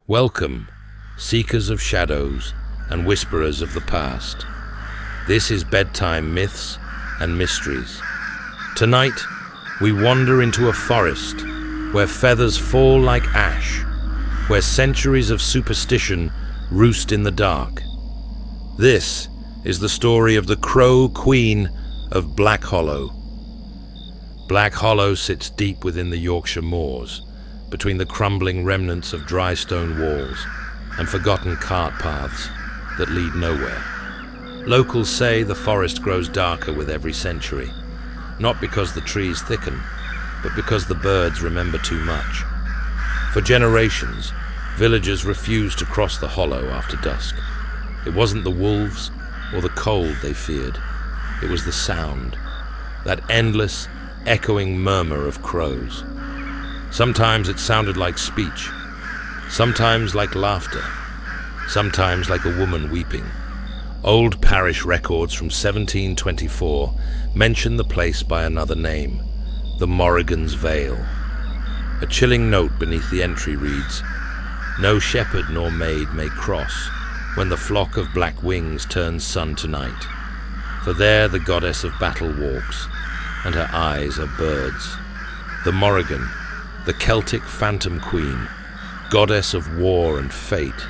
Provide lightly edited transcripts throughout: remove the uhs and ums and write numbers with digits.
Welcome, seekers of shadows and whisperers of the past. This is Bedtime Myths and Mysteries. Tonight, we wander into a forest where feathers fall like ash, where centuries of superstition roost in the dark. This is the story of the Crow Queen of Black Hollow. Black Hollow sits deep within the Yorkshire moors, between the crumbling remnants of dry stone walls and forgotten cart paths that lead nowhere. Locals say the forest grows darker with every century, not because the trees thicken, but because the birds remember too much. For generations, villagers refused to cross the hollow after dusk. It wasn't the wolves or the cold they feared. It was the sound, that endless, echoing murmur of crows. Sometimes it sounded like speech, sometimes like laughter, sometimes like a woman weeping. Old parish records from 1724 mention the place by another name, the Morrigan's Vale. A chilling note beneath the entry reads, "No shepherd nor maid may cross when the flock of black wings turns sun to night, for there the goddess of battle walks, and her eyes are birds." The Morrigan, the Celtic phantom queen, goddess of war and fate.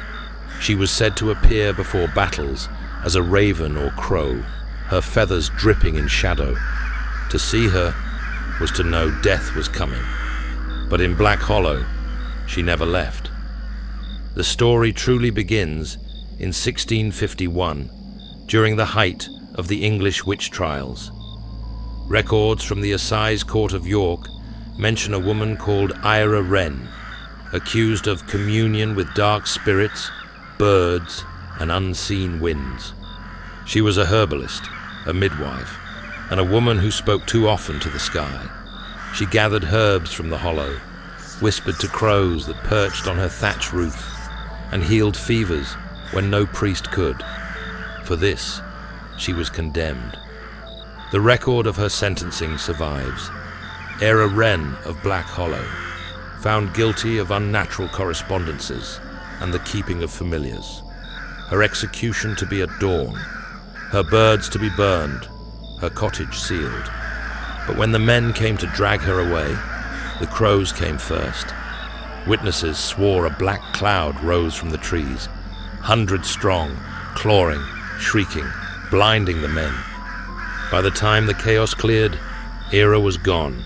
She was said to appear before battles as a raven or crow, her feathers dripping in shadow. To see her was to know death was coming. But in Black Hollow, she never left. The story truly begins in 1651, during the height of the English witch trials. Records from the Assize Court of York mention a woman called Eira Wren, accused of communion with dark spirits, birds, and unseen winds. She was a herbalist, a midwife, and a woman who spoke too often to the sky. She gathered herbs from the hollow, whispered to crows that perched on her thatch roof, and healed fevers when no priest could. For this, she was condemned. The record of her sentencing survives. Eira Wren of Black Hollow, found guilty of unnatural correspondences and the keeping of familiars. Her execution to be at dawn, her birds to be burned, her cottage sealed. But when the men came to drag her away, the crows came first. Witnesses swore a black cloud rose from the trees, 100 strong, clawing, shrieking, blinding the men. By the time the chaos cleared, Eira was gone.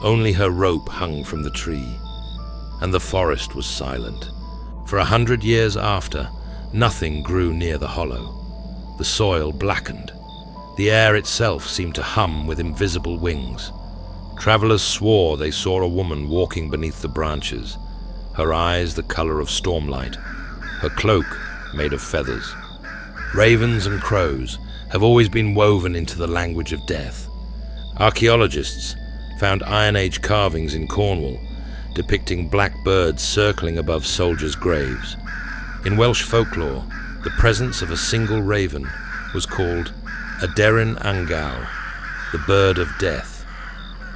Only her rope hung from the tree, and the forest was silent. For 100 years after, nothing grew near the hollow. The soil blackened. The air itself seemed to hum with invisible wings. Travelers swore they saw a woman walking beneath the branches, her eyes the color of stormlight, her cloak made of feathers. Ravens and crows have always been woven into the language of death. Archaeologists found Iron Age carvings in Cornwall depicting black birds circling above soldiers' graves. In Welsh folklore, the presence of a single raven was called Aderin Angaw, the bird of death.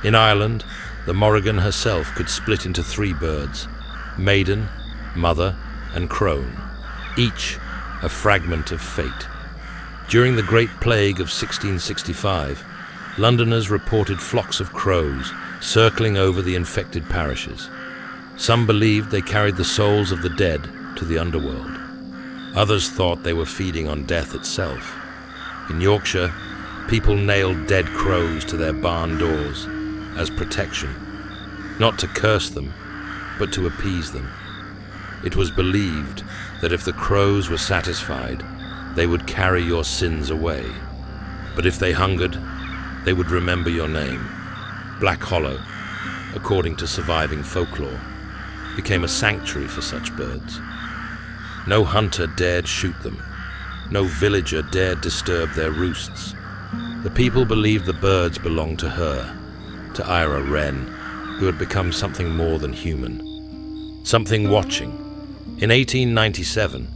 In Ireland, the Morrigan herself could split into 3 birds, maiden, mother, and crone, each a fragment of fate. During the Great Plague of 1665, Londoners reported flocks of crows circling over the infected parishes. Some believed they carried the souls of the dead to the underworld. Others thought they were feeding on death itself. In Yorkshire, people nailed dead crows to their barn doors as protection, not to curse them, but to appease them. It was believed that if the crows were satisfied, they would carry your sins away. But if they hungered, they would remember your name. Black Hollow, according to surviving folklore, became a sanctuary for such birds. No hunter dared shoot them. No villager dared disturb their roosts. The people believed the birds belonged to her, to Eira Wren, who had become something more than human. Something watching. In 1897,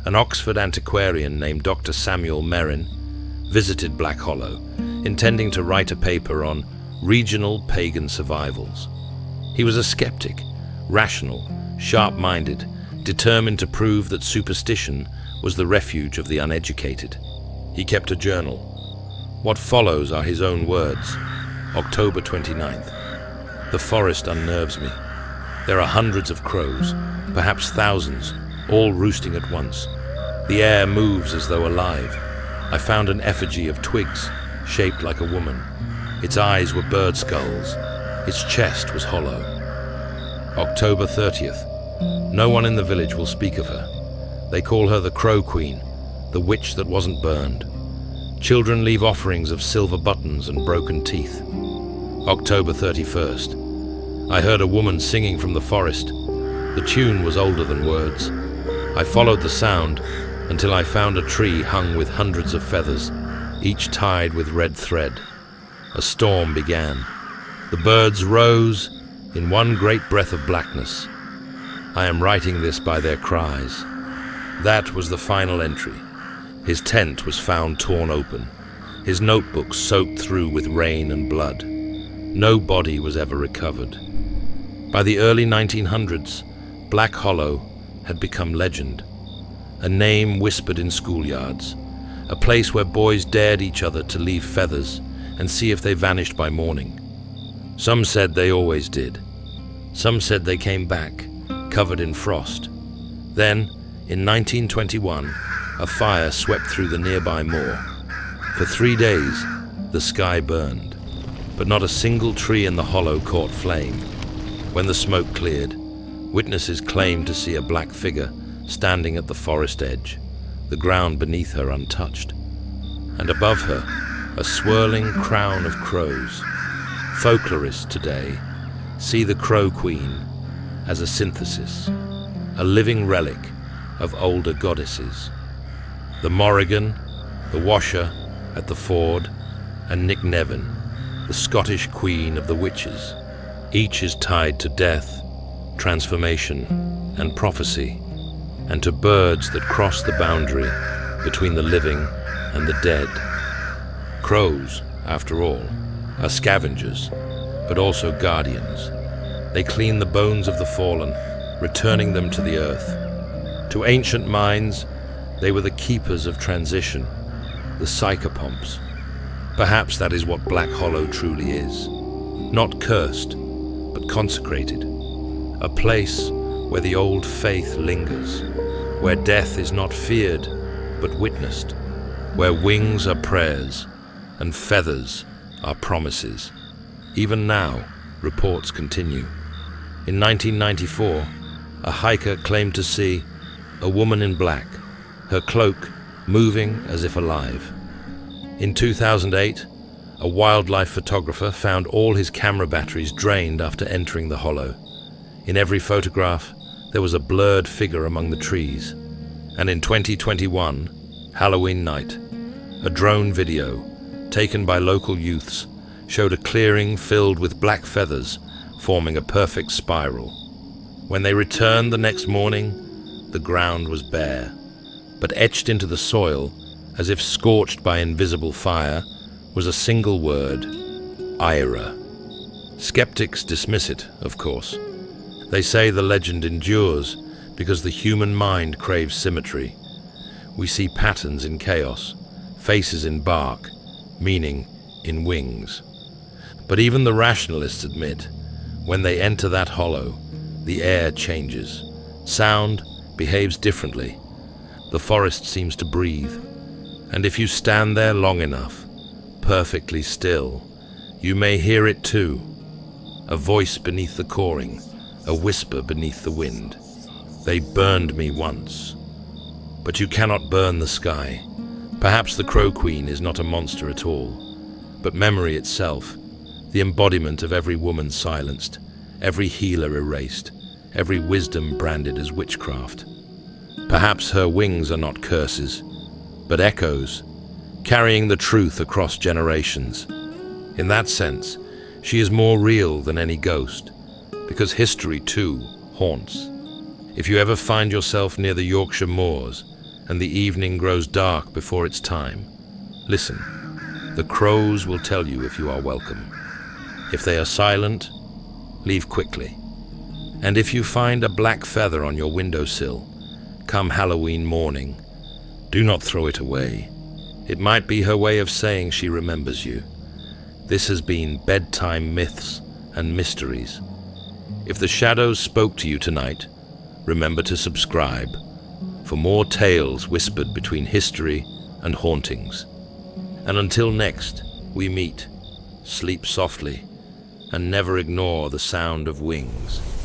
an Oxford antiquarian named Dr. Samuel Merrin visited Black Hollow, intending to write a paper on regional pagan survivals. He was a skeptic, rational, sharp-minded, determined to prove that superstition was the refuge of the uneducated. He kept a journal. What follows are his own words. October 29th. The forest unnerves me. There are hundreds of crows, perhaps thousands, all roosting at once. The air moves as though alive. I found an effigy of twigs, shaped like a woman. Its eyes were bird skulls. Its chest was hollow. October 30th. No one in the village will speak of her. They call her the Crow Queen, the witch that wasn't burned. Children leave offerings of silver buttons and broken teeth. October 31st. I heard a woman singing from the forest. The tune was older than words. I followed the sound until I found a tree hung with hundreds of feathers, each tied with red thread. A storm began. The birds rose in one great breath of blackness. I am writing this by their cries. That was the final entry. His tent was found torn open, his notebook soaked through with rain and blood. No body was ever recovered. By the early 1900s, Black Hollow had become legend, a name whispered in schoolyards, a place where boys dared each other to leave feathers and see if they vanished by morning. Some said they always did. Some said they came back, covered in frost. Then, in 1921, a fire swept through the nearby moor. For 3 days, the sky burned, but not a single tree in the hollow caught flame. When the smoke cleared, witnesses claimed to see a black figure standing at the forest edge, the ground beneath her untouched, and above her, a swirling crown of crows. Folklorists today see the Crow Queen as a synthesis, a living relic of older goddesses. The Morrigan, the Washer at the ford, and Nick Nevin, the Scottish queen of the witches. Each is tied to death, transformation, and prophecy, and to birds that cross the boundary between the living and the dead. Crows, after all, are scavengers, but also guardians. They clean the bones of the fallen, returning them to the earth. To ancient minds, they were the keepers of transition, the psychopomps. Perhaps that is what Black Hollow truly is. Not cursed, but consecrated. A place where the old faith lingers, where death is not feared, but witnessed, where wings are prayers and feathers are promises. Even now, reports continue. In 1994, a hiker claimed to see a woman in black, her cloak moving as if alive. In 2008, a wildlife photographer found all his camera batteries drained after entering the hollow. In every photograph, there was a blurred figure among the trees. And in 2021, Halloween night, a drone video taken by local youths showed a clearing filled with black feathers forming a perfect spiral. When they returned the next morning, the ground was bare, but etched into the soil, as if scorched by invisible fire, was a single word: Eira. Skeptics dismiss it, of course. They say the legend endures because the human mind craves symmetry. We see patterns in chaos, faces in bark, meaning in wings. But even the rationalists admit, when they enter that hollow, the air changes. Sound behaves differently. The forest seems to breathe. And if you stand there long enough, perfectly still, you may hear it too. A voice beneath the cawing, a whisper beneath the wind. They burned me once. But you cannot burn the sky. Perhaps the Crow Queen is not a monster at all, but memory itself, the embodiment of every woman silenced, every healer erased, every wisdom branded as witchcraft. Perhaps her wings are not curses, but echoes, carrying the truth across generations. In that sense, she is more real than any ghost, because history too haunts. If you ever find yourself near the Yorkshire moors and the evening grows dark before its time, listen. The crows will tell you if you are welcome. If they are silent, leave quickly. And if you find a black feather on your windowsill, come Halloween morning, do not throw it away. It might be her way of saying she remembers you. This has been Bedtime Myths and Mysteries. If the shadows spoke to you tonight, remember to subscribe for more tales whispered between history and hauntings. And until next we meet, sleep softly and never ignore the sound of wings.